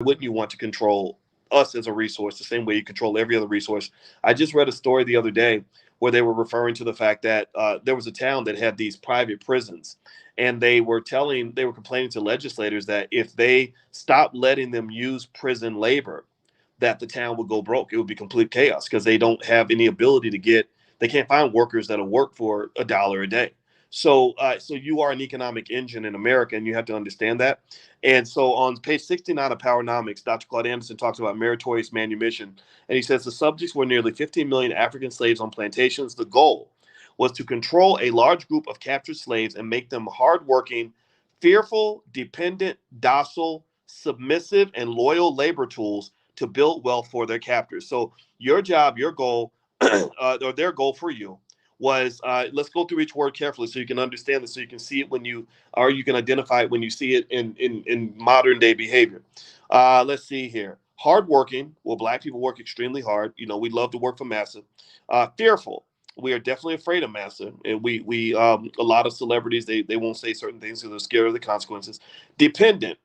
wouldn't you want to control us as a resource the same way you control every other resource? I just read a story the other day where they were referring to the fact that there was a town that had these private prisons, and they were complaining to legislators that if they stopped letting them use prison labor, that the town would go broke. It would be complete chaos because they don't have any ability to they can't find workers that'll work for $1 a day. So you are an economic engine in America, and you have to understand that. And so on page 69 of Powernomics, Dr. Claude Anderson talks about meritorious manumission. And he says the subjects were nearly 15 million African slaves on plantations. The goal was to control a large group of captured slaves and make them hardworking, fearful, dependent, docile, submissive, and loyal labor tools to build wealth for their captors. So your job, your goal, or their goal for you was let's go through each word carefully so you can understand it, so you can see it or you can identify it when you see it in modern day behavior. Let's see here. Hardworking. Well, black people work extremely hard. We love to work for massa. Fearful. We are definitely afraid of massa, and we a lot of celebrities they won't say certain things because they're scared of the consequences. Dependent.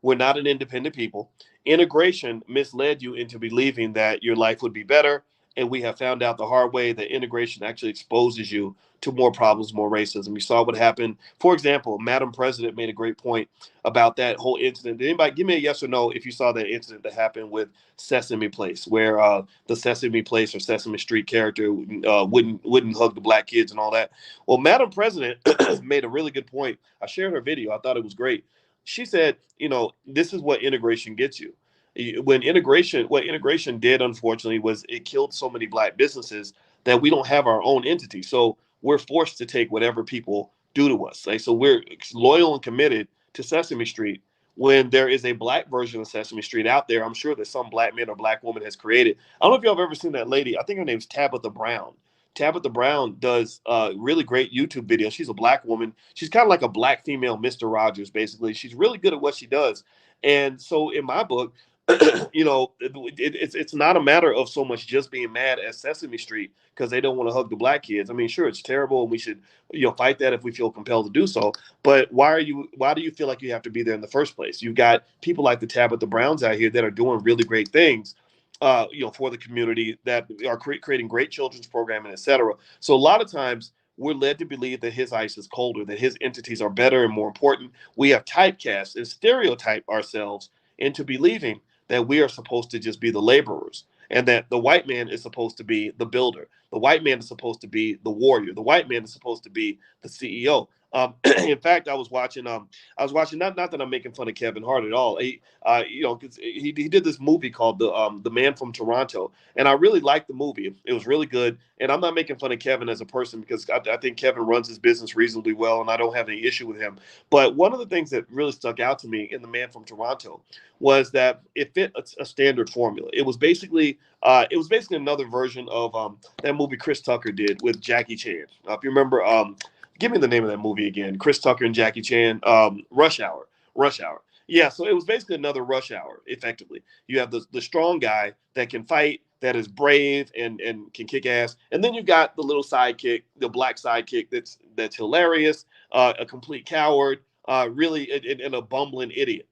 We're not an independent people. Integration misled you into believing that your life would be better. And we have found out the hard way that integration actually exposes you to more problems, more racism. You saw what happened. For example, Madam President made a great point about that whole incident. Did anybody give me a yes or no if you saw that incident that happened with Sesame Place, where the Sesame Place or Sesame Street character wouldn't hug the black kids and all that? Well, Madam President made a really good point. I shared her video. I thought it was great. She said, this is what integration gets you. What integration did, unfortunately, was it killed so many black businesses that we don't have our own entity. So we're forced to take whatever people do to us. Right? So we're loyal and committed to Sesame Street when there is a black version of Sesame Street out there. I'm sure that some black man or black woman has created. I don't know if y'all have ever seen that lady. I think her name's Tabitha Brown. Tabitha Brown does really great YouTube videos. She's a black woman. She's kind of like a black female Mr. Rogers, basically. She's really good at what she does. And so in my book, it's not a matter of so much just being mad at Sesame Street because they don't want to hug the black kids. I mean, sure, it's terrible, and we should fight that if we feel compelled to do so. But why do you feel like you have to be there in the first place? You've got people like the Tabitha Browns out here that are doing really great things, for the community, that are creating great children's programming, etc. So a lot of times we're led to believe that his ice is colder, that his entities are better and more important. We have typecast and stereotyped ourselves into believing that we are supposed to just be the laborers, and that the white man is supposed to be the builder. The white man is supposed to be the warrior. The white man is supposed to be the CEO. In fact, I was watching. Not that I'm making fun of Kevin Hart at all. 'Cause he did this movie called the Man from Toronto, and I really liked the movie. It was really good, and I'm not making fun of Kevin as a person because I think Kevin runs his business reasonably well, and I don't have any issue with him. But one of the things that really stuck out to me in the Man from Toronto was that it fit a standard formula. It was basically another version of that movie Chris Tucker did with Jackie Chan. If you remember, give me the name of that movie again. Chris Tucker and Jackie Chan. Rush Hour. Rush Hour. Yeah, so it was basically another Rush Hour. Effectively, you have the strong guy that can fight, that is brave and can kick ass, and then you've got the little sidekick, the black sidekick that's hilarious, a complete coward, really, and a bumbling idiot.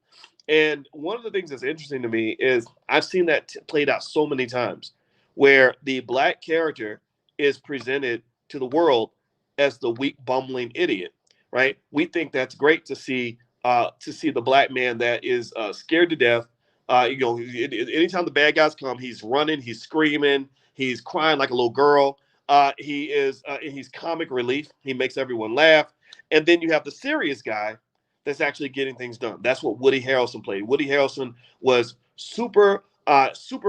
And one of the things that's interesting to me is I've seen that played out so many times, where the black character is presented to the world as the weak, bumbling idiot. Right? We think that's great to see the black man that is scared to death. Anytime the bad guys come, he's running, he's screaming, he's crying like a little girl. He's comic relief. He makes everyone laugh. And then you have the serious guy that's actually getting things done. That's what Woody Harrelson played. Woody Harrelson was super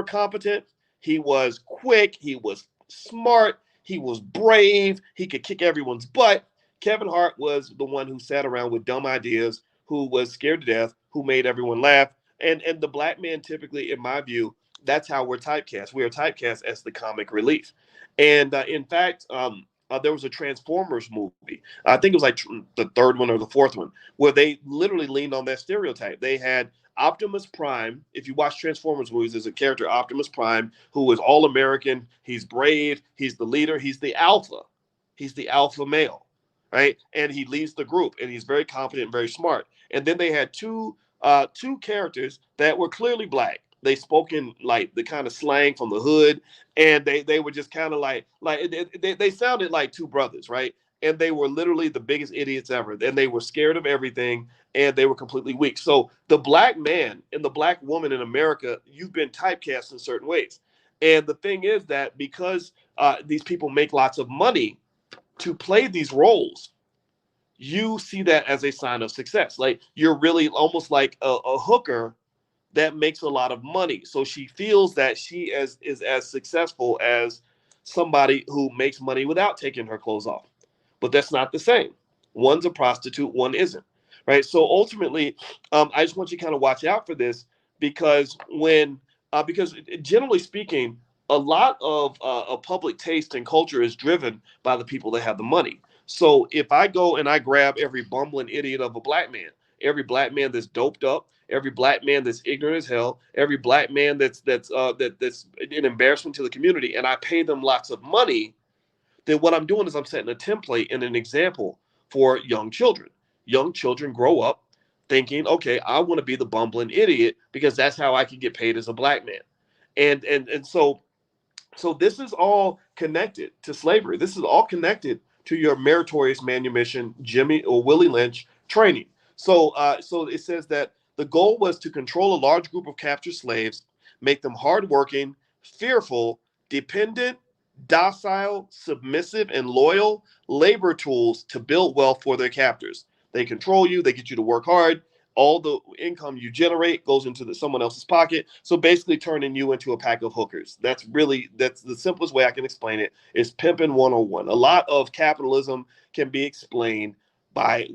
competent. He was quick. He was smart. He was brave. He could kick everyone's butt. Kevin Hart was the one who sat around with dumb ideas, who was scared to death, who made everyone laugh. And the black man, typically, in my view, that's how we're typecast. We are typecast as the comic relief. And in fact, there was a Transformers movie. I think it was like the third one or the fourth one, where they literally leaned on that stereotype. They had Optimus Prime. If you watch Transformers movies, there's a character, Optimus Prime, who is all American. He's brave. He's the leader. He's the alpha. He's the alpha male, right? And he leads the group, and he's very competent, very smart. And then they had two two characters that were clearly black. They spoke in like the kind of slang from the hood, and they were just kind of like they sounded like two brothers, right? And they were literally the biggest idiots ever. And they were scared of everything, and they were completely weak. So the black man and the black woman in America, you've been typecast in certain ways. And the thing is that because these people make lots of money to play these roles, you see that as a sign of success. Like you're really almost like a hooker that makes a lot of money. So she feels that is as successful as somebody who makes money without taking her clothes off. But that's not the same. One's a prostitute, one isn't. Right. So ultimately, I just want you to kind of watch out for this because because generally speaking, a lot of public taste and culture is driven by the people that have the money. So if I go and I grab every bumbling idiot of a black man, every black man that's doped up, every black man that's ignorant as hell, every black man that's an embarrassment to the community, and I pay them lots of money, then what I'm doing is I'm setting a template and an example for young children. Young children grow up thinking, okay, I want to be the bumbling idiot because that's how I can get paid as a black man. And so this is all connected to slavery. This is all connected to your meritorious manumission, Jimmy or Willie Lynch training. So it says that the goal was to control a large group of captured slaves, make them hardworking, fearful, dependent, docile, submissive, and loyal labor tools to build wealth for their captors. They control you. They get you to work hard. All the income you generate goes into someone else's pocket. So basically turning you into a pack of hookers. That's the simplest way I can explain it is pimping 101. A lot of capitalism can be explained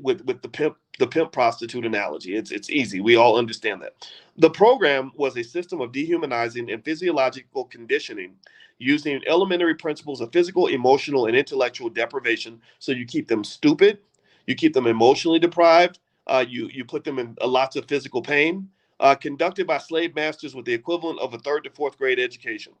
with the pimp prostitute analogy. It's easy. We all understand that. The program was a system of dehumanizing and physiological conditioning using elementary principles of physical, emotional, and intellectual deprivation. So you keep them stupid, you keep them emotionally deprived, you put them in lots of physical pain, conducted by slave masters with the equivalent of a third to fourth grade education.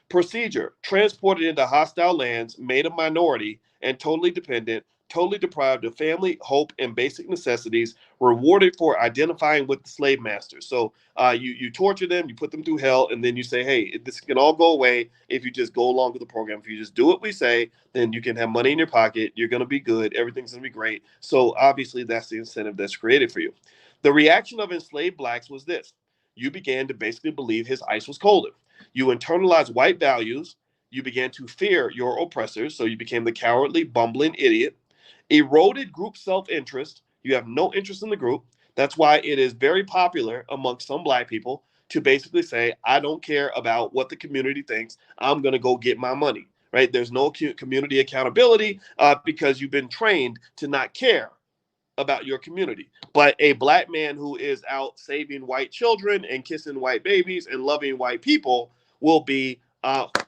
Procedure: transported into hostile lands, made a minority, and totally dependent, totally deprived of family, hope, and basic necessities, rewarded for identifying with the slave masters. So you torture them, you put them through hell, and then you say, hey, this can all go away if you just go along with the program. If you just do what we say, then you can have money in your pocket, you're going to be good, everything's going to be great. So obviously that's the incentive that's created for you. The reaction of enslaved blacks was this: you began to basically believe his ice was colder. You internalized white values. You began to fear your oppressors. So you became the cowardly, bumbling idiot. Eroded group self-interest. You have no interest in the group. That's why it is very popular amongst some black people to basically say, I don't care about what the community thinks. I'm going to go get my money, right? There's no community accountability because you've been trained to not care about your community. But a black man who is out saving white children and kissing white babies and loving white people will be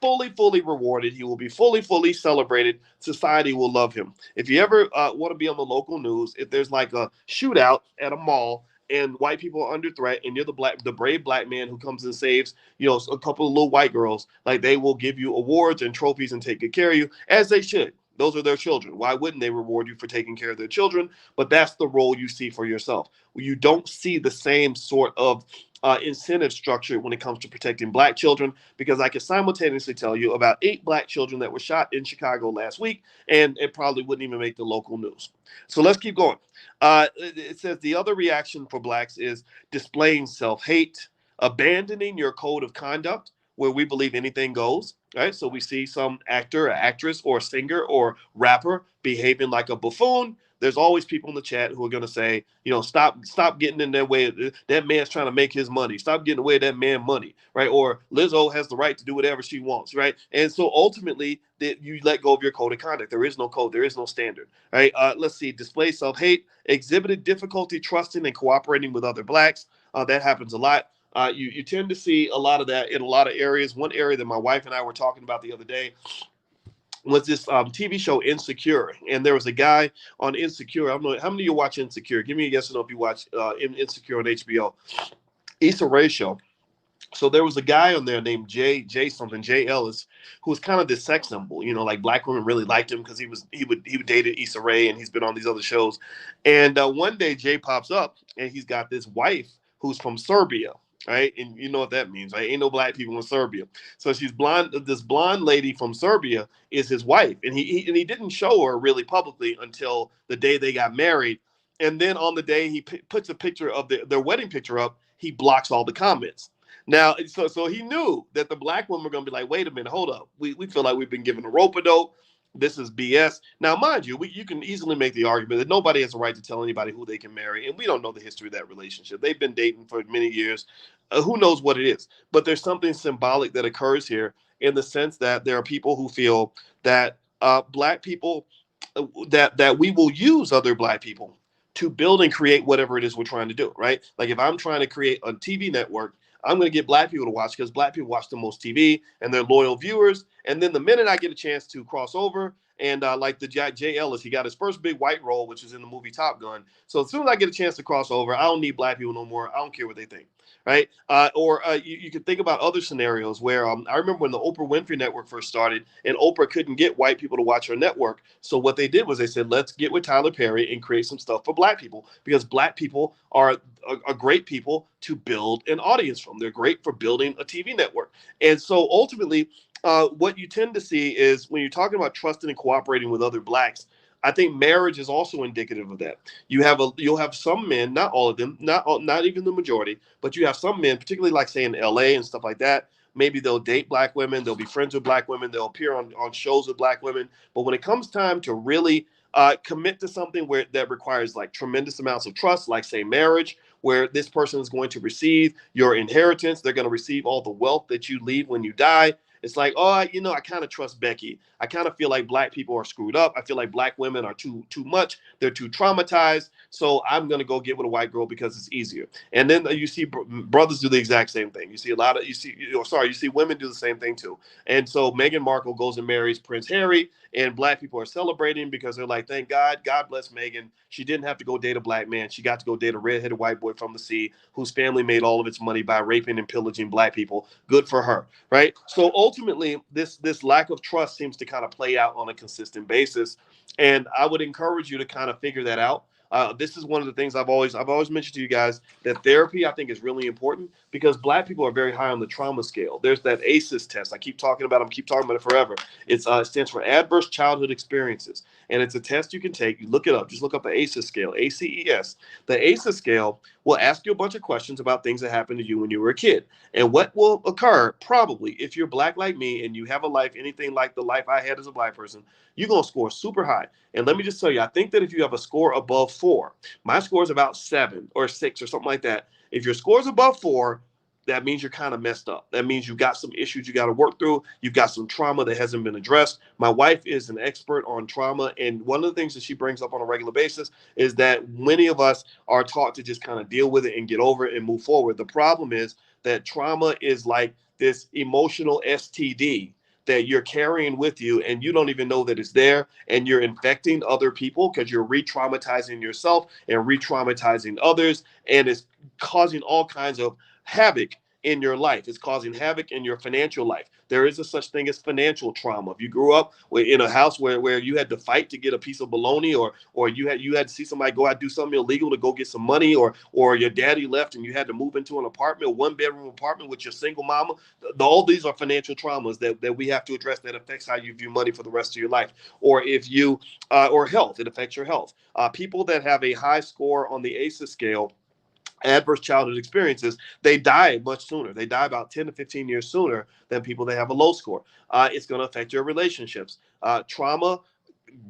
fully rewarded. He will be fully celebrated. Society will love him. If you ever want to be on the local news, if there's like a shootout at a mall and white people are under threat, and you're the brave black man who comes and saves, a couple of little white girls, like they will give you awards and trophies and take good care of you, as they should. Those are their children. Why wouldn't they reward you for taking care of their children? But that's the role you see for yourself. You don't see the same sort of incentive structure when it comes to protecting black children, because I can simultaneously tell you about 8 black children that were shot in Chicago last week, and it probably wouldn't even make the local news. So let's keep going. It says the other reaction for blacks is displaying self-hate, abandoning your code of conduct, where we believe anything goes, right? So we see some actor, or actress, or singer, or rapper behaving like a buffoon. There's always people in the chat who are going to say, stop getting in their way. That man's trying to make his money. Stop getting away that man money, right? Or Lizzo has the right to do whatever she wants, right? And so ultimately, that you let go of your code of conduct. There is no code. There is no standard, right? Let's see. Display self-hate, exhibited difficulty trusting and cooperating with other blacks. That happens a lot. You tend to see a lot of that in a lot of areas. One area that my wife and I were talking about the other day was this TV show Insecure, and there was a guy on Insecure. I don't know how many of you watch Insecure. Give me a yes or no if you watch Insecure on HBO. Issa Rae show. So there was a guy on there named Jay Ellis, who was kind of this sex symbol. Like black women really liked him because he would dated Issa Rae, and he's been on these other shows. And one day Jay pops up, and he's got this wife who's from Serbia, right? And you know what that means, right? Ain't no black people in Serbia. So she's blonde. This blonde lady from Serbia is his wife, and he didn't show her really publicly until the day they got married. And then on the day he puts a picture of their wedding picture up, he blocks all the comments. Now, so he knew that the black women were going to be like, wait a minute, hold up. We feel like we've been given a rope a dope. This is BS. Now, mind you, you can easily make the argument that nobody has a right to tell anybody who they can marry, and we don't know the history of that relationship. They've been dating for many years. Who knows what it is? But there's something symbolic that occurs here in the sense that there are people who feel that black people that we will use other black people to build and create whatever it is we're trying to do, right? Like if I'm trying to create a TV network, I'm going to get black people to watch because black people watch the most TV and they're loyal viewers. And then the minute I get a chance to cross over, and like the Jay Ellis, he got his first big white role, which is in the movie Top Gun. So as soon as I get a chance to cross over, I don't need black people no more. I don't care what they think, right? Or you can think about other scenarios where I remember when the Oprah Winfrey Network first started, and Oprah couldn't get white people to watch her network. So what they did was they said, let's get with Tyler Perry and create some stuff for black people, because black people are a great people to build an audience from. They're great for building a TV network. And so ultimately, what you tend to see is when you're talking about trusting and cooperating with other blacks, I think marriage is also indicative of that. You'll have some men, not all of them, not even the majority, but you have some men, particularly like say in LA and stuff like that. Maybe they'll date black women, they'll be friends with black women, they'll appear on shows with black women. But when it comes time to really commit to something where that requires like tremendous amounts of trust, like say marriage, where this person is going to receive your inheritance, they're going to receive all the wealth that you leave when you die. It's like, oh, I kind of trust Becky. I kind of feel like black people are screwed up. I feel like black women are too much. They're too traumatized. So I'm going to go get with a white girl because it's easier. And then you see brothers do the exact same thing. You see you see women do the same thing too. And so Meghan Markle goes and marries Prince Harry, and black people are celebrating because they're like, thank God, God bless Meghan. She didn't have to go date a black man. She got to go date a redheaded white boy from the sea whose family made all of its money by raping and pillaging black people. Good for her, right? So ultimately, this lack of trust seems to kind of play out on a consistent basis, and I would encourage you to kind of figure that out. This is one of the things I've always mentioned to you guys, that therapy I think is really important, because black people are very high on the trauma scale. There's that ACEs test. I keep talking about it forever. It stands for Adverse Childhood Experiences, and it's a test you can take. You look it up. Just look up the ACEs scale, ACES. The ACEs scale will ask you a bunch of questions about things that happened to you when you were a kid. And what will occur, probably, if you're black like me and you have a life anything like the life I had as a black person, you're going to score super high. And let me just tell you, I think that if you have a score above 4, my score is about 7 or 6 or something like that. If your score is above 4, that means you're kind of messed up. That means you've got some issues you got to work through. You've got some trauma that hasn't been addressed. My wife is an expert on trauma. And one of the things that she brings up on a regular basis is that many of us are taught to just kind of deal with it and get over it and move forward. The problem is that trauma is like this emotional STD that you're carrying with you, and you don't even know that it's there, and you're infecting other people because you're re-traumatizing yourself and re-traumatizing others, and it's causing all kinds of havoc in your life. It's causing havoc in your financial life. There is a such thing as financial trauma. If you grew up in a house where you had to fight to get a piece of bologna, or you had to see somebody go out and do something illegal to go get some money, or your daddy left and you had to move into an apartment, 1-bedroom apartment with your single mama, all these are financial traumas that we have to address, that affects how you view money for the rest of your life. Or if you or health, it affects your health. People that have a high score on the ACEs scale, adverse childhood experiences, they die much sooner. They die about 10 to 15 years sooner than people that have a low score. It's going to affect your relationships. Trauma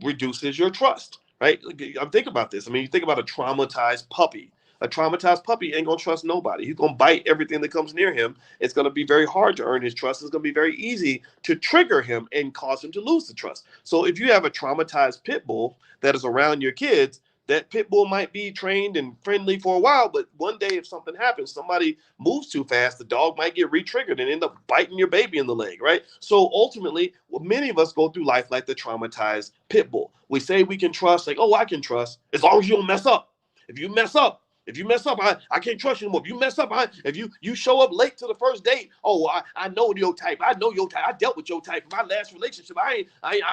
reduces your trust, right? I'm thinking about this. I mean, you think about a traumatized puppy. A traumatized puppy ain't going to trust nobody. He's going to bite everything that comes near him. It's going to be very hard to earn his trust. It's going to be very easy to trigger him and cause him to lose the trust. So if you have a traumatized pit bull that is around your kids, that pit bull might be trained and friendly for a while, but one day if something happens, somebody moves too fast, the dog might get re-triggered and end up biting your baby in the leg, right? So ultimately, many of us go through life like the traumatized pit bull. We say we can trust, like, oh, I can trust, as long as you don't mess up. If you mess up, I can't trust you anymore. If you mess up, if you show up late to the first date, oh, I know your type. I know your type. I dealt with your type. In my last relationship, I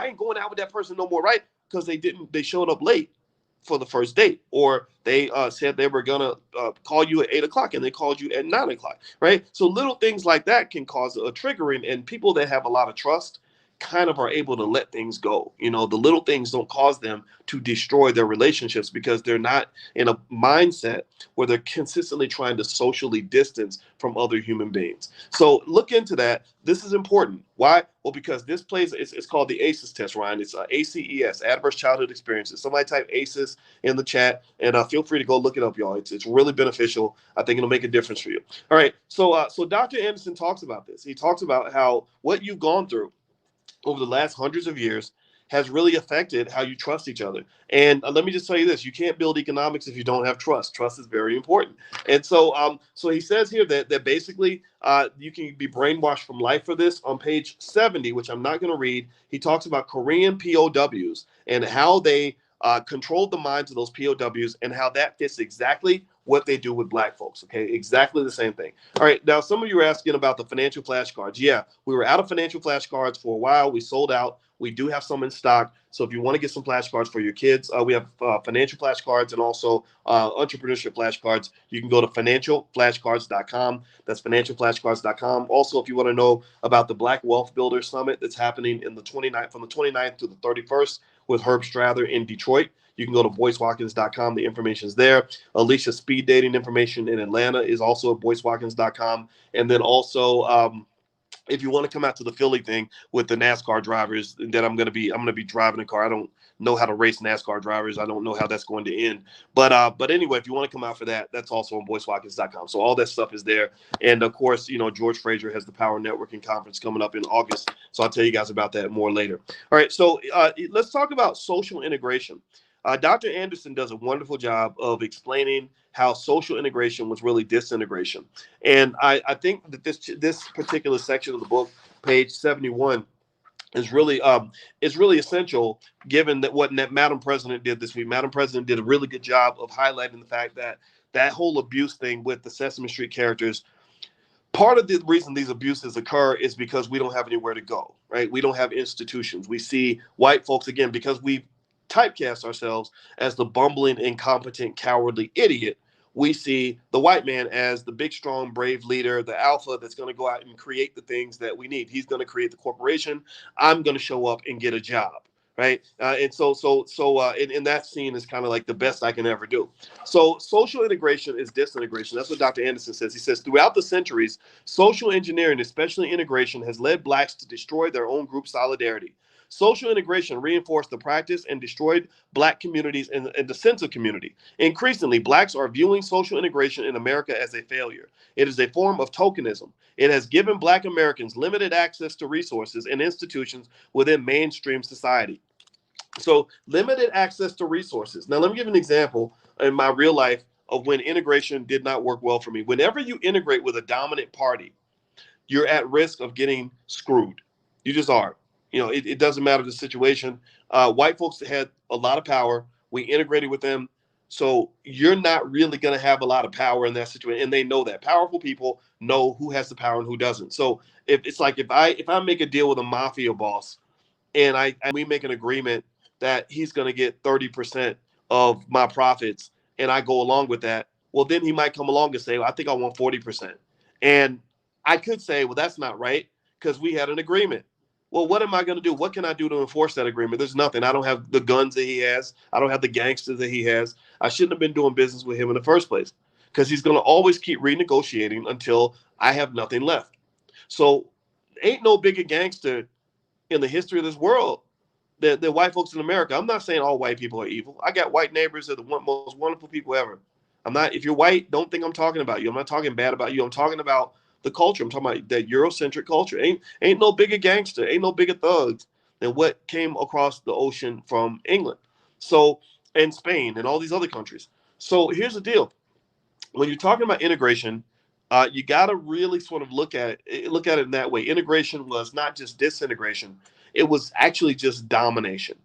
ain't going out with that person no more, right? Because they showed up late. for the first date, or they said they were gonna call you at 8 o'clock and they called you at 9 o'clock, right? So little things like that can cause a triggering, and people that have a lot of trust kind of are able to let things go. The little things don't cause them to destroy their relationships because they're not in a mindset where they're consistently trying to socially distance from other human beings. So look into that. This is important. Why? Well, because this plays, it's called the ACEs test, Ryan. It's ACES, Adverse Childhood Experiences. Somebody type ACEs in the chat, and feel free to go look it up, y'all. It's really beneficial. I think it'll make a difference for you. All right. So Dr. Anderson talks about this. He talks about how what you've gone through over the last hundreds of years has really affected how you trust each other. And let me just tell you this: you can't build economics if you don't have trust. Trust is very important. And so he says here that basically you can be brainwashed from life for this. On page 70, which I'm not going to read, he talks about Korean POWs and how they controlled the minds of those POWs and how that fits exactly what they do with black folks. Okay, exactly the same thing. All right, now some of you are asking about the financial flashcards. Yeah, we were out of financial flashcards for a while. We sold out. We do have some in stock. So if you want to get some flashcards for your kids, we have financial flashcards and also entrepreneurship flashcards. You can go to financialflashcards.com. That's financialflashcards.com. Also, if you want to know about the Black Wealth Builder Summit that's happening in the 29th, from the 29th to the 31st with Herb Strather in Detroit, you can go to boycewatkins.com. The information is there. Alicia's speed dating information in Atlanta is also at boycewatkins.com. And then also, if you want to come out to the Philly thing with the NASCAR drivers, then I'm gonna be driving a car. I don't know how to race NASCAR drivers. I don't know how that's going to end. But anyway, if you want to come out for that, that's also on boycewatkins.com. So all that stuff is there. And of course, George Fraser has the Power Networking Conference coming up in August. So I'll tell you guys about that more later. All right, so let's talk about social integration. Dr. Anderson does a wonderful job of explaining how social integration was really disintegration. And I think that this particular section of the book, page 71, is really essential, given that what Madam President did this week. Madam President did a really good job of highlighting the fact that that whole abuse thing with the Sesame Street characters, part of the reason these abuses occur is because we don't have anywhere to go, right? We don't have institutions. We see white folks, again, because we typecast ourselves as the bumbling, incompetent, cowardly idiot. We see the white man as the big, strong, brave leader, the alpha that's going to go out and create the things that we need. He's going to create the corporation. I'm going to show up and get a job, right? And in that scene is kind of like the best I can ever do. So social integration is disintegration. That's what Dr. Anderson says. He says, throughout the centuries, social engineering, especially integration, has led blacks to destroy their own group solidarity. Social integration reinforced the practice and destroyed black communities and the sense of community. Increasingly, blacks are viewing social integration in America as a failure. It is a form of tokenism. It has given black Americans limited access to resources and institutions within mainstream society. So, limited access to resources. Now, let me give an example in my real life of when integration did not work well for me. Whenever you integrate with a dominant party, you're at risk of getting screwed. You just are. It doesn't matter the situation. White folks had a lot of power. We integrated with them. So you're not really going to have a lot of power in that situation. And they know that. Powerful people know who has the power and who doesn't. So if I make a deal with a mafia boss and we make an agreement that he's going to get 30% of my profits and I go along with that, well, then he might come along and say, well, I think I want 40%. And I could say, well, that's not right because we had an agreement. Well, what am I going to do? What can I do to enforce that agreement? There's nothing. I don't have the guns that he has. I don't have the gangsters that he has. I shouldn't have been doing business with him in the first place because he's going to always keep renegotiating until I have nothing left. So ain't no bigger gangster in the history of this world than white folks in America. I'm not saying all white people are evil. I got white neighbors that are the most wonderful people ever. If you're white, don't think I'm talking about you. I'm not talking bad about you. I'm talking about the culture. I'm talking about that Eurocentric culture. Ain't no bigger gangster, ain't no bigger thugs than what came across the ocean from England. So, and Spain and all these other countries. So here's the deal. When you're talking about integration, you got to really sort of look at it in that way. Integration was not just disintegration. It was actually just domination.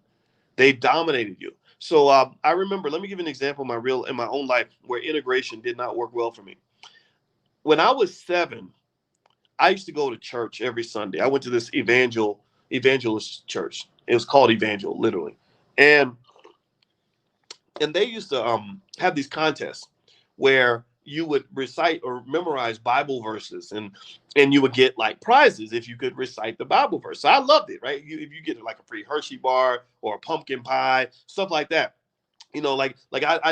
They dominated you. So I remember, let me give you an example in my own life where integration did not work well for me. When I was 7, I used to go to church every Sunday. I went to this evangelist church. It was called Evangel, literally. And And they used to have these contests where you would recite or memorize Bible verses, and you would get like prizes if you could recite the Bible verse. So I loved it, right? If you get like a free Hershey bar or a pumpkin pie, stuff like that. I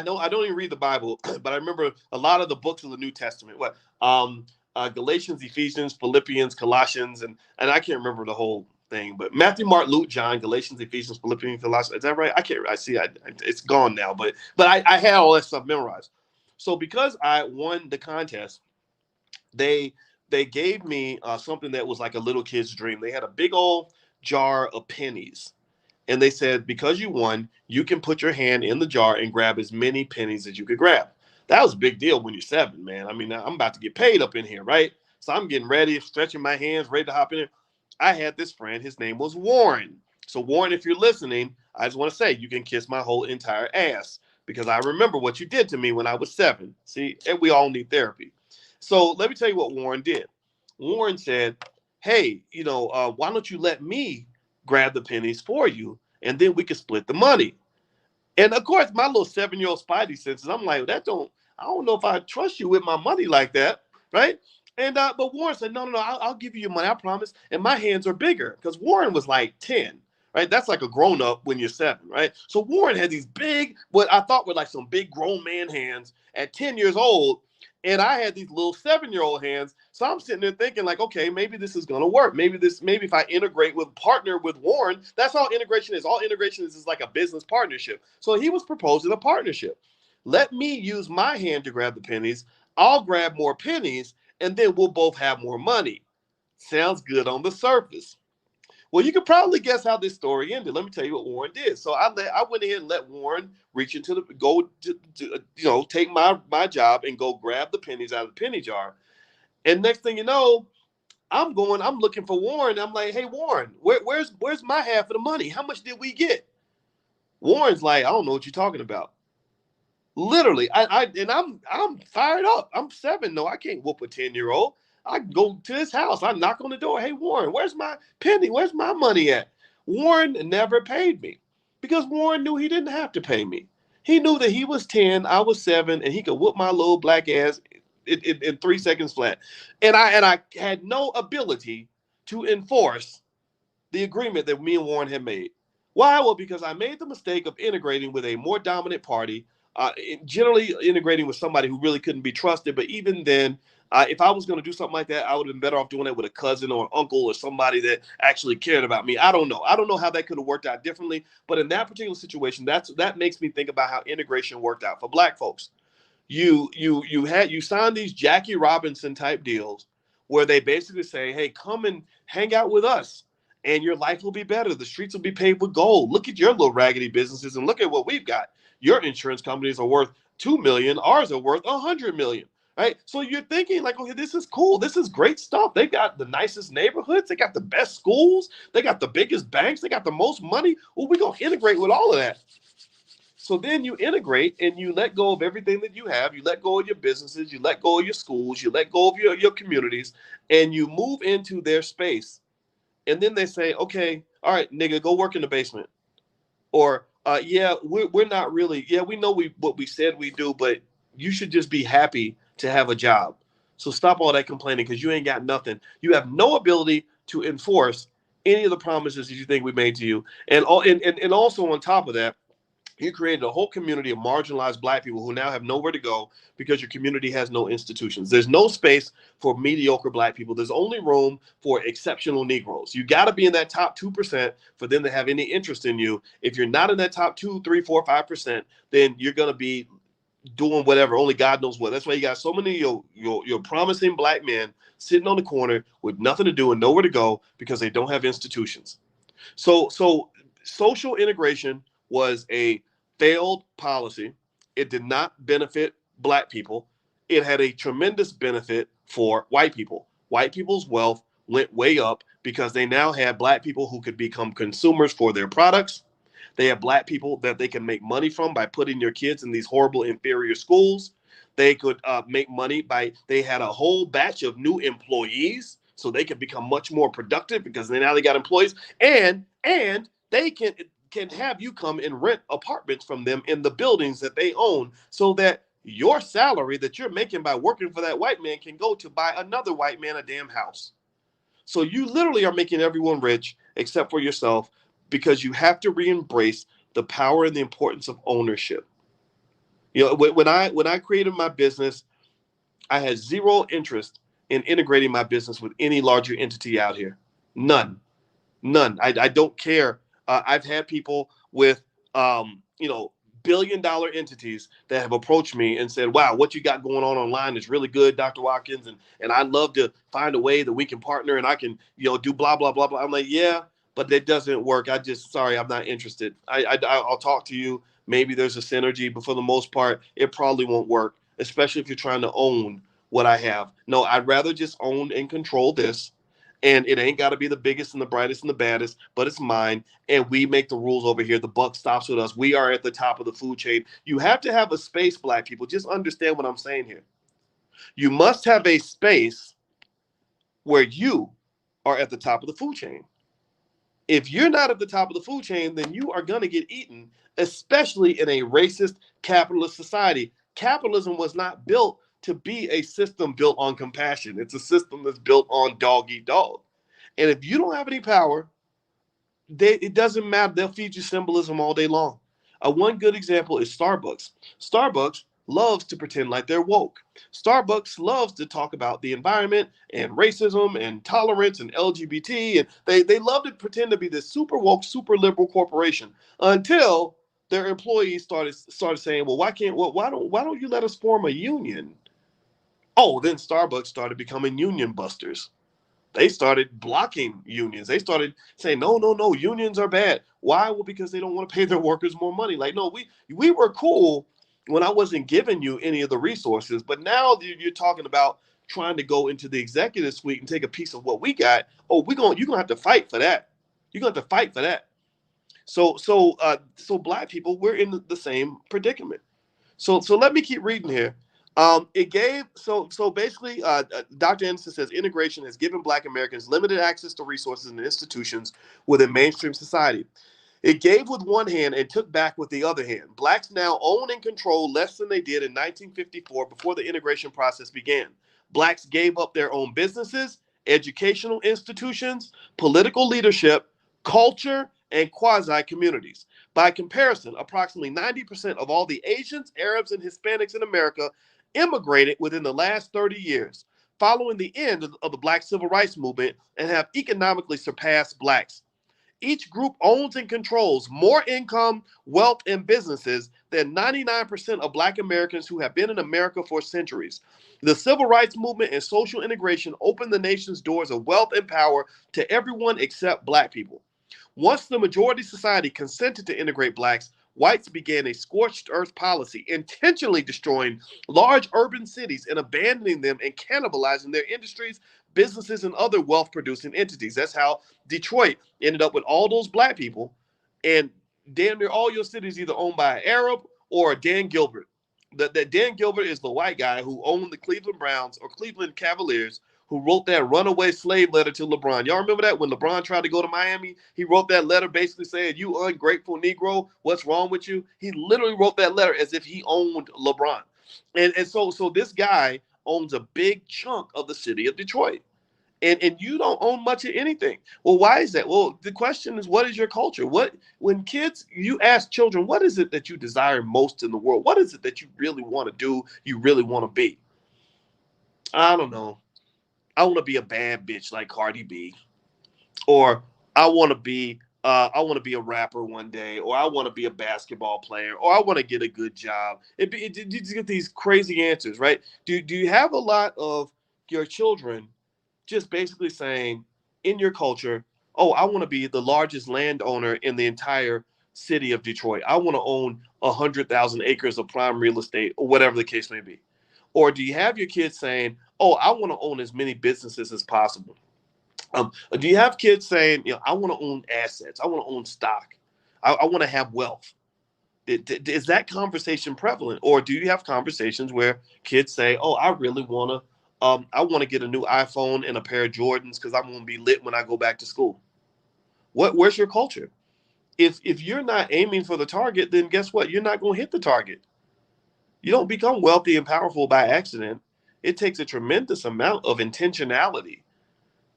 know I don't even read the Bible, but I remember a lot of the books of the New Testament. Galatians, Ephesians, Philippians, Colossians, and I can't remember the whole thing, but Matthew, Mark, Luke, John, Galatians, Ephesians, Philippians, Colossians. Is that right? I can't. I see. It's gone now, but I had all that stuff memorized. So because I won the contest, they they gave me something that was like a little kid's dream. They had a big old jar of pennies, and they said, because you won, you can put your hand in the jar and grab as many pennies as you could grab. That was a big deal when you're 7, man. I mean, I'm about to get paid up in here, right? So I'm getting ready, stretching my hands, ready to hop in. I had this friend. His name was Warren. So, Warren, if you're listening, I just want to say you can kiss my whole entire ass, because I remember what you did to me when I was 7. See, and we all need therapy. So let me tell you what Warren did. Warren said, hey, why don't you let me grab the pennies for you, and then we can split the money. And of course, my little 7-year-old spidey senses, I'm like, I don't know if I trust you with my money like that, right? And but Warren said, no, I'll give you your money, I promise. And my hands are bigger, because Warren was like 10, right? That's like a grown up when you're 7, right? So Warren had these big, what I thought were like some big grown man hands at 10 years old. And I had these little 7-year-old hands. So I'm sitting there thinking, like, okay, maybe this is gonna work. Maybe if I integrate with partner with Warren, that's all integration is. All integration is like a business partnership. So he was proposing a partnership. Let me use my hand to grab the pennies. I'll grab more pennies, and then we'll both have more money. Sounds good on the surface. Well, you can probably guess how this story ended. Let me tell you what Warren did. So I went ahead and let Warren reach into take my job and go grab the pennies out of the penny jar. And next thing you know, I'm looking for Warren. I'm like, hey Warren, where's my half of the money? How much did we get? Warren's like, I don't know what you're talking about. Literally, I'm fired up. I'm 7. No, I can't whoop a 10-year-old. I go to his house. I knock on the door. Hey, Warren, where's my penny? Where's my money at? Warren never paid me, because Warren knew he didn't have to pay me. He knew that he was 10, I was 7, and he could whoop my little black ass in 3 seconds flat. And I had no ability to enforce the agreement that me and Warren had made. Why? Well, because I made the mistake of integrating with a more dominant party, generally integrating with somebody who really couldn't be trusted. But even then, if I was going to do something like that, I would have been better off doing it with a cousin or an uncle or somebody that actually cared about me. I don't know. I don't know how that could have worked out differently. But in that particular situation, that makes me think about how integration worked out for Black folks. You signed these Jackie Robinson type deals where they basically say, hey, come and hang out with us and your life will be better. The streets will be paved with gold. Look at your little raggedy businesses and look at what we've got. Your insurance companies are worth 2 million. Ours are worth 100 million. Right. So you're thinking like, okay, this is cool. This is great stuff. They've got the nicest neighborhoods. They got the best schools. They got the biggest banks. They got the most money. Well, we're going to integrate with all of that. So then you integrate and you let go of everything that you have. You let go of your businesses. You let go of your schools. You let go of your communities, and you move into their space. And then they say, okay, all right, nigga, go work in the basement. Or, yeah, we're not really, yeah, we know what we said we do, but you should just be happy to have a job. So stop all that complaining, because you ain't got nothing. You have no ability to enforce any of the promises that you think we made to you. And also on top of that, you created a whole community of marginalized Black people who now have nowhere to go because your community has no institutions. There's no space for mediocre Black people. There's only room for exceptional Negroes. You got to be in that top 2% for them to have any interest in you. If you're not in that top 2, 3, 4, 5%, then you're going to be doing whatever, only God knows what. That's why you got so many of your promising Black men sitting on the corner with nothing to do and nowhere to go because they don't have institutions. So social integration was a failed policy. It did not benefit Black people. It had a tremendous benefit for white people. White people's wealth went way up because they now had Black people who could become consumers for their products. They have Black people that they can make money from by putting their kids in these horrible inferior schools. They could make money they had a whole batch of new employees, so they could become much more productive because now they got employees, and they can can have you come and rent apartments from them in the buildings that they own, so that your salary that you're making by working for that white man can go to buy another white man a damn house. So you literally are making everyone rich except for yourself, because you have to re-embrace the power and the importance of ownership. When I created my business, I had zero interest in integrating my business with any larger entity out here. None. None. I don't care. I've had people with, billion-dollar entities that have approached me and said, "Wow, what you got going on online is really good, Dr. Watkins, and I'd love to find a way that we can partner and I can, do blah blah blah blah." I'm like, "Yeah, but that doesn't work. Sorry, I'm not interested. I'll talk to you. Maybe there's a synergy, but for the most part, it probably won't work, especially if you're trying to own what I have. No, I'd rather just own and control this. And it ain't got to be the biggest and the brightest and the baddest, but it's mine. And we make the rules over here. The buck stops with us. We are at the top of the food chain. You have to have a space, Black people. Just understand what I'm saying here. You must have a space where you are at the top of the food chain. If you're not at the top of the food chain, then you are going to get eaten, especially in a racist capitalist society. Capitalism was not built to be a system built on compassion. It's a system that's built on dog eat dog. And if you don't have any power, it doesn't matter. They'll feed you symbolism all day long. One good example is Starbucks. Starbucks loves to pretend like they're woke. Starbucks loves to talk about the environment and racism and tolerance and LGBT, and they love to pretend to be this super woke, super liberal corporation until their employees started saying, "Well, why don't you let us form a union?" Oh, then Starbucks started becoming union busters. They started blocking unions. They started saying, no, no, no, unions are bad. Why? Well, because they don't want to pay their workers more money. Like, no, we were cool when I wasn't giving you any of the resources. But now you're talking about trying to go into the executive suite and take a piece of what we got. Oh, you're gonna have to fight for that. You're gonna have to fight for that. So Black people, we're in the same predicament. So let me keep reading here. It gave so basically, Dr. Anderson says integration has given Black Americans limited access to resources and institutions within mainstream society. It gave with one hand and took back with the other hand. Blacks now own and control less than they did in 1954 before the integration process began. Blacks gave up their own businesses, educational institutions, political leadership, culture, and quasi communities. By comparison, approximately 90% of all the Asians, Arabs, and Hispanics in America immigrated within the last 30 years, following the end of the Black Civil Rights Movement, and have economically surpassed Blacks. Each group owns and controls more income, wealth, and businesses than 99% of Black Americans who have been in America for centuries. The Civil Rights Movement and social integration opened the nation's doors of wealth and power to everyone except Black people. Once the majority society consented to integrate Blacks, whites began a scorched earth policy, intentionally destroying large urban cities and abandoning them and cannibalizing their industries, businesses, and other wealth producing entities. That's how Detroit ended up with all those Black people, and damn near all your cities either owned by an Arab or a Dan Gilbert. That Dan Gilbert is the white guy who owned the Cleveland Browns or Cleveland Cavaliers, who wrote that runaway slave letter to LeBron. Y'all remember that when LeBron tried to go to Miami? He wrote that letter basically saying, "You ungrateful Negro, what's wrong with you?" He literally wrote that letter as if he owned LeBron. And so this guy owns a big chunk of the city of Detroit. And you don't own much of anything. Well, why is that? Well, the question is, what is your culture? When you ask children, what is it that you desire most in the world? What is it that you really want to do, you really want to be? I don't know. I want to be a bad bitch like Cardi B, or I want to be a rapper one day, or I want to be a basketball player, or I want to get a good job. You just get these crazy answers, right? Do you have a lot of your children just basically saying in your culture, "Oh, I want to be the largest landowner in the entire city of Detroit. I want to own 100,000 acres of prime real estate," or whatever the case may be? Or do you have your kids saying, "Oh, I want to own as many businesses as possible"? Do you have kids saying, "I want to own assets. I want to own stock. I want to have wealth"? Is that conversation prevalent? Or do you have conversations where kids say, "Oh, I want to get a new iPhone and a pair of Jordans because I'm going to be lit when I go back to school"? Where's your culture? If you're not aiming for the target, then guess what? You're not going to hit the target. You don't become wealthy and powerful by accident. It takes a tremendous amount of intentionality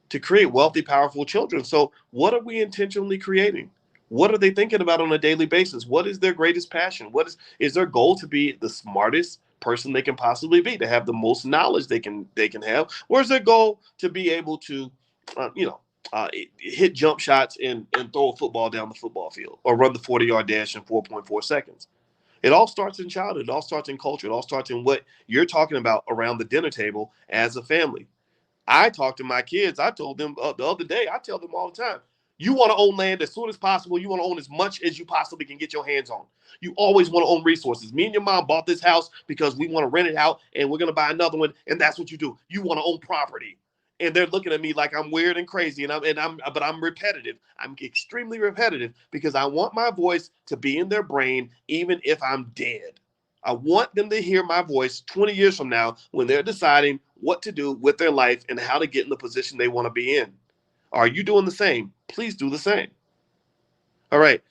to create wealthy, powerful children. So, what are we intentionally creating? What are they thinking about on a daily basis? What is their greatest passion? Is their goal to be the smartest person they can possibly be, to have the most knowledge they can have, or is their goal to be able to, uh, you know, hit jump shots and throw a football down the football field or run the 40-yard dash in 4.4 seconds? It all starts in childhood. It all starts in culture. It all starts in what you're talking about around the dinner table as a family. I talk to my kids. I told them the other day, I tell them all the time, you want to own land as soon as possible. You want to own as much as you possibly can get your hands on. You always want to own resources. Me and your mom bought this house because we want to rent it out and we're going to buy another one. And that's what you do. You want to own property. And they're looking at me like I'm weird and crazy. But I'm repetitive. I'm extremely repetitive because I want my voice to be in their brain, even if I'm dead. I want them to hear my voice 20 years from now when they're deciding what to do with their life and how to get in the position they want to be in. Are you doing the same? Please do the same. All right.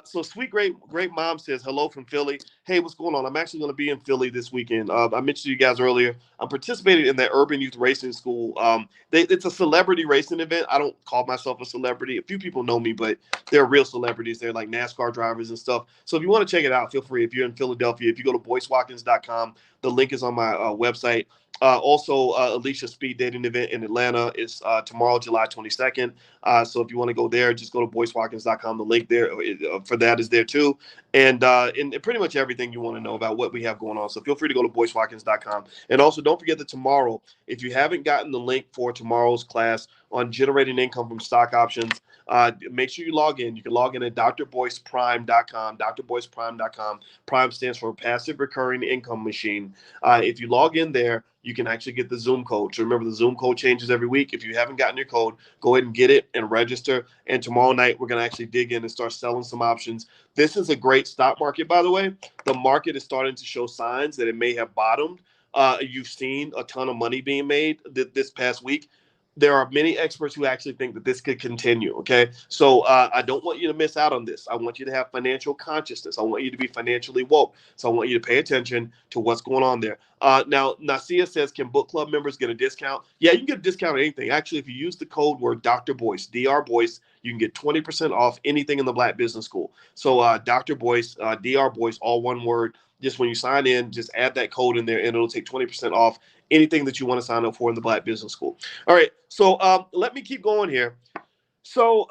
So sweet great mom says hello from Philly. Hey, what's going on? I'm actually going to be in Philly this weekend. I mentioned to you guys earlier. I'm participating in that Urban Youth Racing School. It's a celebrity racing event. I don't call myself a celebrity. A few people know me, but they're real celebrities. They're like NASCAR drivers and stuff. So if you want to check it out, feel free. If you're in Philadelphia, if you go to boycewatkins.com, the link is on my website. Also, Alicia speed dating event in Atlanta is tomorrow, July 22nd. So if you want to go there, just go to boycewatkins.com. The link there for that is there too. And pretty much everything you want to know about what we have going on. So feel free to go to boycewatkins.com. And also don't forget that tomorrow, if you haven't gotten the link for tomorrow's class on generating income from stock options, make sure you log in. You can log in at drboyceprime.com, drboyceprime.com. Prime stands for Passive Recurring Income Machine. If you log in there, you can actually get the Zoom code. So remember, the Zoom code changes every week. If you haven't gotten your code, go ahead and get it and register. And tomorrow night, we're going to actually dig in and start selling some options. This is a great stock market, by the way. The market is starting to show signs that it may have bottomed. You've seen a ton of money being made this past week. There are many experts who actually think that this could continue. Okay. So I don't want you to miss out on this. I want you to have financial consciousness. I want you to be financially woke. So I want you to pay attention to what's going on there. Now, Nasia says, can book club members get a discount? Yeah, you can get a discount on anything. Actually, if you use the code word Dr. Boyce, Dr. Boyce, you can get 20% off anything in the Black Business School. So Dr. Boyce, Dr. Boyce, all one word. Just when you sign in, just add that code in there and it'll take 20% off anything that you want to sign up for in the Black Business School. All right. So let me keep going here. So,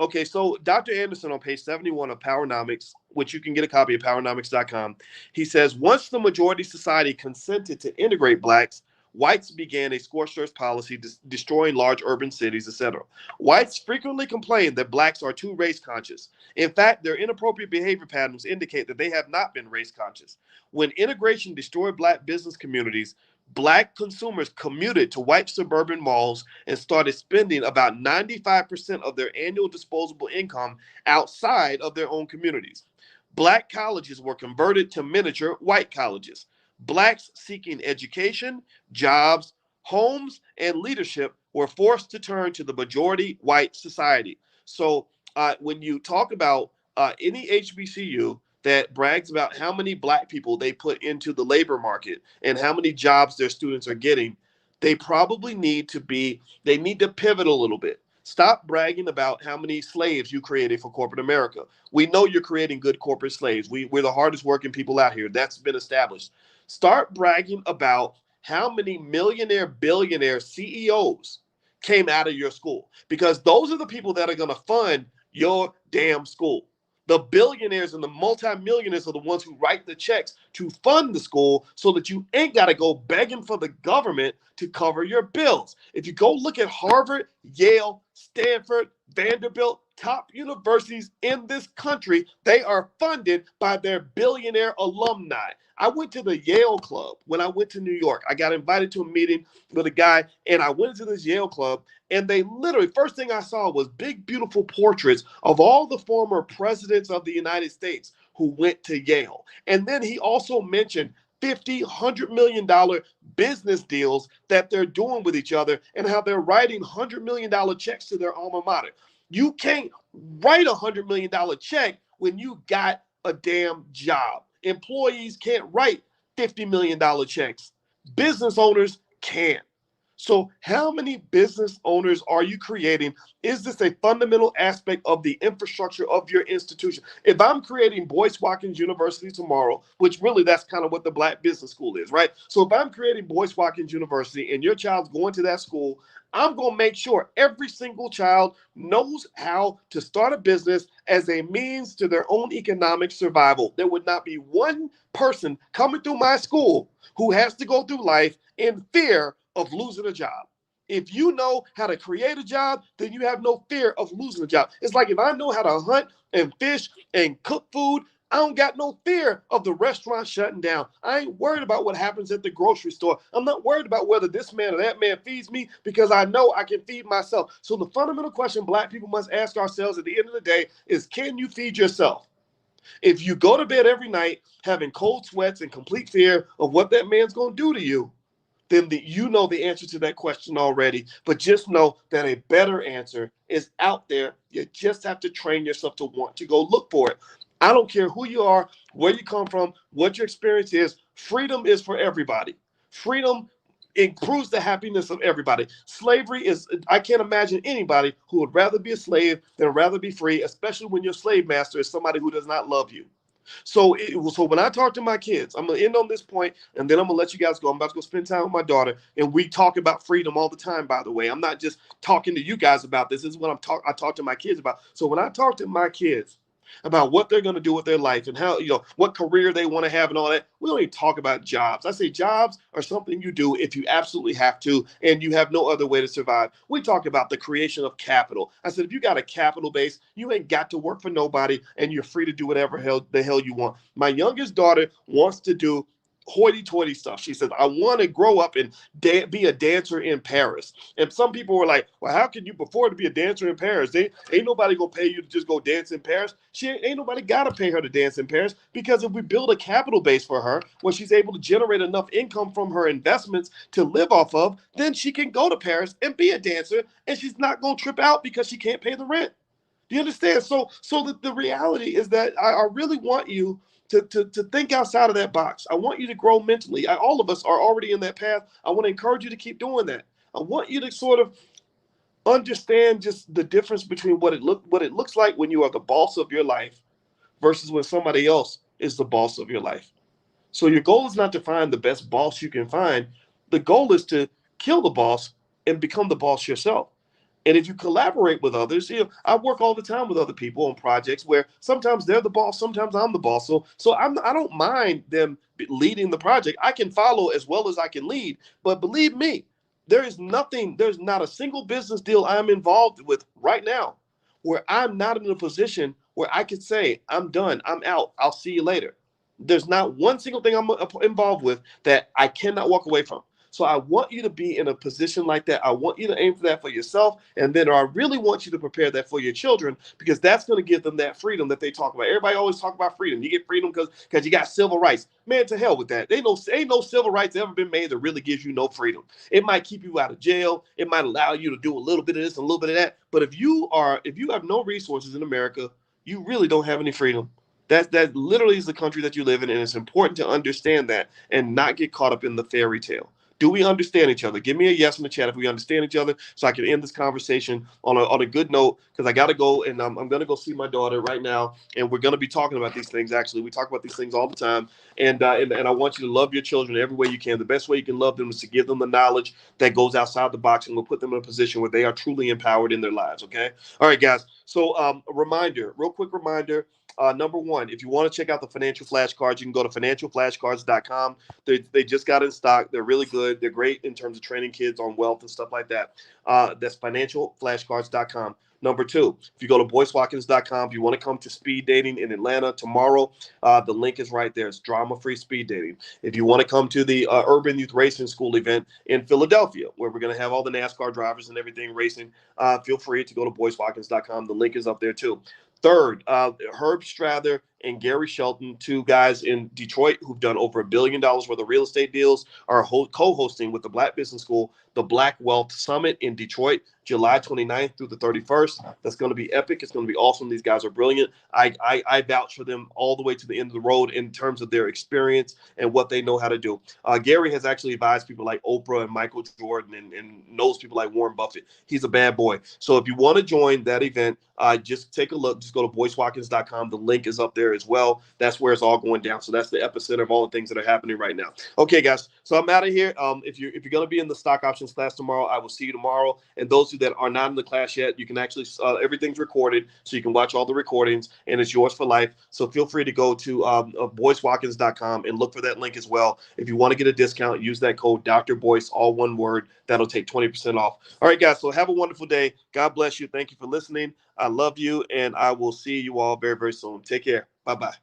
okay. So Dr. Anderson on page 71 of Powernomics, which you can get a copy of powernomics.com. He says, once the majority society consented to integrate blacks, whites began a scorched earth policy destroying large urban cities, etc. Whites frequently complain that blacks are too race conscious. In fact, their inappropriate behavior patterns indicate that they have not been race conscious. When integration destroyed black business communities, black consumers commuted to white suburban malls and started spending about 95% of their annual disposable income outside of their own communities. Black colleges were converted to miniature white colleges. Blacks seeking education, jobs, homes, and leadership were forced to turn to the majority white society. So when you talk about any HBCU that brags about how many black people they put into the labor market and how many jobs their students are getting, they probably they need to pivot a little bit. Stop bragging about how many slaves you created for corporate America. We know you're creating good corporate slaves. We're the hardest working people out here. That's been established. Start bragging about how many millionaire, billionaire CEOs came out of your school, because those are the people that are going to fund your damn school. The billionaires and the multimillionaires are the ones who write the checks to fund the school so that you ain't got to go begging for the government to cover your bills. If you go look at Harvard, Yale, Stanford, Vanderbilt, top universities in this country, they are funded by their billionaire alumni. I went to the Yale Club when I went to New York. I got invited to a meeting with a guy, and I went to this Yale Club, and they literally, first thing I saw was big, beautiful portraits of all the former presidents of the United States who went to Yale. And then he also mentioned $50, $100 million business deals that they're doing with each other and how they're writing $100 million checks to their alma mater. You can't write $100 million check when you got a damn job. Employees can't write $50 million checks. Business owners can. So how many business owners are you creating? Is this a fundamental aspect of the infrastructure of your institution? If I'm creating Boyce Watkins University tomorrow, which really that's kind of what the Black Business School is, right? So if I'm creating Boyce Watkins University and your child's going to that school, I'm going to make sure every single child knows how to start a business as a means to their own economic survival. There would not be one person coming through my school who has to go through life in fear of losing a job. If you know how to create a job, then you have no fear of losing a job. It's like if I know how to hunt and fish and cook food, I don't got no fear of the restaurant shutting down. I ain't worried about what happens at the grocery store. I'm not worried about whether this man or that man feeds me because I know I can feed myself. So the fundamental question Black people must ask ourselves at the end of the day is, can you feed yourself? If you go to bed every night having cold sweats and complete fear of what that man's going to do to you, then you know the answer to that question already. But just know that a better answer is out there. You just have to train yourself to want to go look for it. I don't care who you are, where you come from, what your experience is. Freedom is for everybody. Freedom improves the happiness of everybody. Slavery is, I can't imagine anybody who would rather be a slave than rather be free, especially when your slave master is somebody who does not love you. So when I talk to my kids, I'm going to end on this point, and then I'm going to let you guys go. I'm about to go spend time with my daughter, and we talk about freedom all the time, by the way. I'm not just talking to you guys about this. This is what I talk to my kids about. So when I talk to my kids about what they're going to do with their life and how, what career they want to have and all that, we don't even talk about jobs. I say jobs are something you do if you absolutely have to and you have no other way to survive. We talk about the creation of capital. I said, if you got a capital base, you ain't got to work for nobody and you're free to do whatever the hell you want. My youngest daughter wants to do hoity-toity stuff. She says, I want to grow up and be a dancer in Paris. And some people were like, well, how can you afford to be a dancer in Paris? Ain't nobody going to pay you to just go dance in Paris. Ain't nobody got to pay her to dance in Paris, because if we build a capital base for her where she's able to generate enough income from her investments to live off of, then she can go to Paris and be a dancer, and she's not going to trip out because she can't pay the rent. Do you understand? So the reality is that I really want you to think outside of that box. I want you to grow mentally. All of us are already in that path. I want to encourage you to keep doing that. I want you to sort of understand just the difference between what it looks like when you are the boss of your life versus when somebody else is the boss of your life. So your goal is not to find the best boss you can find. The goal is to kill the boss and become the boss yourself. And if you collaborate with others, I work all the time with other people on projects where sometimes they're the boss, sometimes I'm the boss. So I don't mind them leading the project. I can follow as well as I can lead. But believe me, there's not a single business deal I'm involved with right now where I'm not in a position where I could say, I'm done, I'm out, I'll see you later. There's not one single thing I'm involved with that I cannot walk away from. So I want you to be in a position like that. I want you to aim for that for yourself. And then I really want you to prepare that for your children, because that's going to give them that freedom that they talk about. Everybody always talk about freedom. You get freedom because you got civil rights. Man, to hell with that. Ain't no civil rights ever been made that really gives you no freedom. It might keep you out of jail. It might allow you to do a little bit of this and a little bit of that. But if you have no resources in America, you really don't have any freedom. That literally is the country that you live in, and it's important to understand that and not get caught up in the fairy tale. Do we understand each other? Give me a yes in the chat if we understand each other, so I can end this conversation on a good note, because I got to go, and I'm going to go see my daughter right now, and we're going to be talking about these things. Actually, we talk about these things all the time, and I want you to love your children every way you can. The best way you can love them is to give them the knowledge that goes outside the box, and we'll put them in a position where they are truly empowered in their lives, okay? All right, guys. So a real quick reminder. Number one, if you want to check out the financial flashcards, you can go to financialflashcards.com. They just got in stock. They're really good. They're great in terms of training kids on wealth and stuff like that. That's financialflashcards.com. Number two, if you go to boycewatkins.com, if you want to come to speed dating in Atlanta tomorrow, the link is right there. It's drama-free speed dating. If you want to come to the Urban Youth Racing School event in Philadelphia, where we're going to have all the NASCAR drivers and everything racing, feel free to go to boycewatkins.com. The link is up there too. Third, Herb Strather and Gary Shelton, two guys in Detroit who've done over $1 billion worth of real estate deals, are co-hosting with the Black Business School the Black Wealth Summit in Detroit, July 29th through the 31st. That's going to be epic. It's going to be awesome. These guys are brilliant. I vouch for them all the way to the end of the road in terms of their experience and what they know how to do. Gary has actually advised people like Oprah and Michael Jordan and knows people like Warren Buffett. He's a bad boy. So if you want to join that event, just take a look. Just go to boycewatkins.com. The link is up there as well. That's where it's all going down. So that's the epicenter of all the things that are happening right now. Okay, guys. So I'm out of here. If you're going to be in the stock options class tomorrow, I will see you tomorrow. And those of you that are not in the class yet, you can actually everything's recorded, so you can watch all the recordings, and it's yours for life. So feel free to go to boycewatkins.com and look for that link as well. If you want to get a discount, use that code Dr. Boyce, all one word. That'll take 20% off. All right, guys. So have a wonderful day. God bless you. Thank you for listening. I love you, and I will see you all very, very soon. Take care. Bye-bye.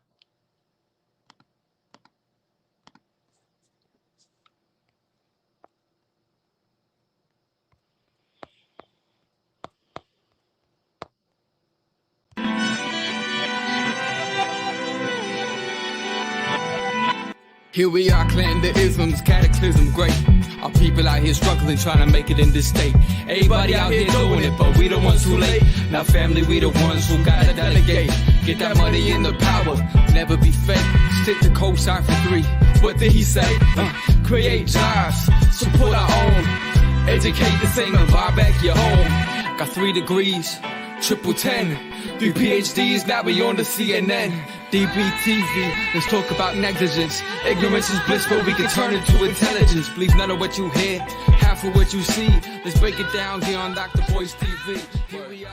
Here we are, clan the isms, cataclysm, great. Our people out here struggling, trying to make it in this state. Everybody out here doing it, but we the ones who late. Now family, we the ones who gotta delegate. Get that money in the power, never be fake. Stick to co-sign for 3. What did he say? Create jobs, support our own. Educate the same and buy back your home. Got 3 degrees, triple 10. 3 PhDs, now we on the CNN. DBTV, let's talk about negligence. Ignorance is bliss, but we can turn it to intelligence. Believe none of what you hear, half of what you see. Let's break it down here on Dr. Boyce TV. Here we are.